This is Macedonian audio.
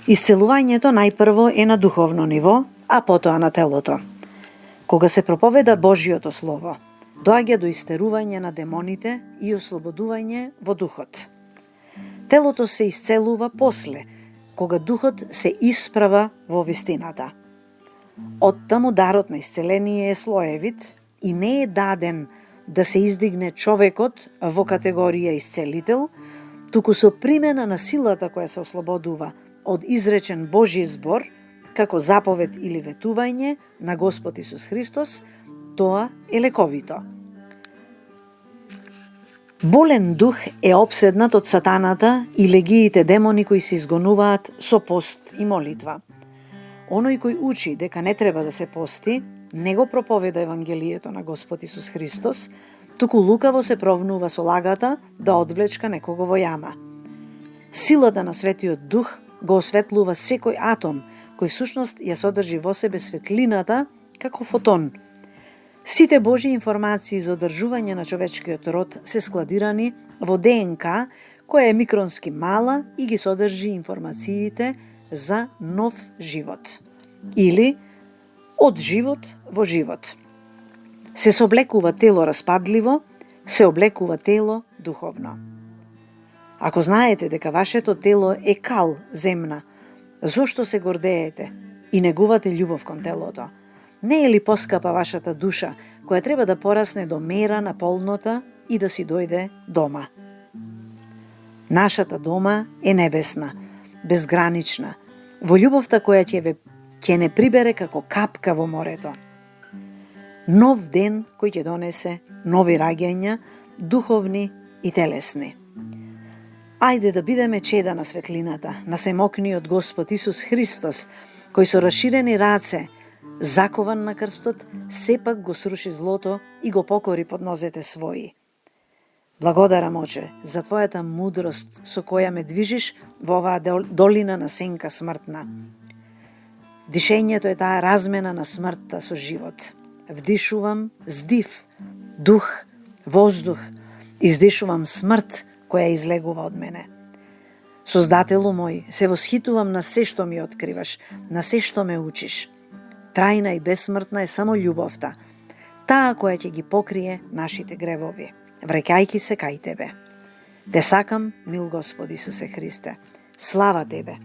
Исцелувањето најпрво е на духовно ниво, а потоа на телото. Кога се проповеда Божјото Слово, доаѓа до истерување на демоните и ослободување во духот. Телото се исцелува после, кога духот се исправа во вистината. Оттаму дарот на исцеление е слоевит и не е даден да се издигне човекот во категорија исцелител, туку со примена на силата која се ослободува од изречен Божји збор, како заповед или ветување на Господ Исус Христос, тоа е лековито. Болен дух е опседнат од сатаната и легиите демони кои се изгонуваат со пост и молитва. Оној кој учи дека не треба да се пости, не го проповеда Евангелието на Господ Исус Христос, туку лукаво се провнува со лагата да одвлечка некого во јама. Силата на Светиот Дух го осветлува секој атом, кој всушност ја содржи во себе светлината како фотон. Сите Божји информации за одржување на човечкиот род се складирани во ДНК, која е микронски мала и ги содржи информациите за нов живот. Или од живот во живот. Се соблекува тело распадливо, се облекува тело духовно. Ако знаете дека вашето тело е кал земна, зошто се гордеете и негувате љубов кон телото? Не е ли поскапа вашата душа, која треба да порасне до мера на полнота и да си дојде дома? Нашата дома е небесна, безгранична, во љубовта која ќе не прибере како капка во морето. Нов ден кој ќе донесе нови раѓања, духовни и телесни. Ајде да бидеме чеда на светлината, на семокниот Господ Исус Христос, кој со расширени раце, закован на крстот, сепак го сруши злото и го покори под нозете своји. Благодарам, Оче, за Твојата мудрост со која ме движиш во оваа долина на сенка смртна. Дишењето е таа размена на смртта со живот. Вдишувам здив, дух, воздух, издишувам смрт која излегува од мене. Создателу мој, се восхитувам на се што ми откриваш, на се што ме учиш. Трајна и бесмртна е само љубовта, таа која ќе ги покрие нашите гревови, враќајќи се кај Тебе. Те сакам, мил Господи Исусе Христе. Слава Тебе!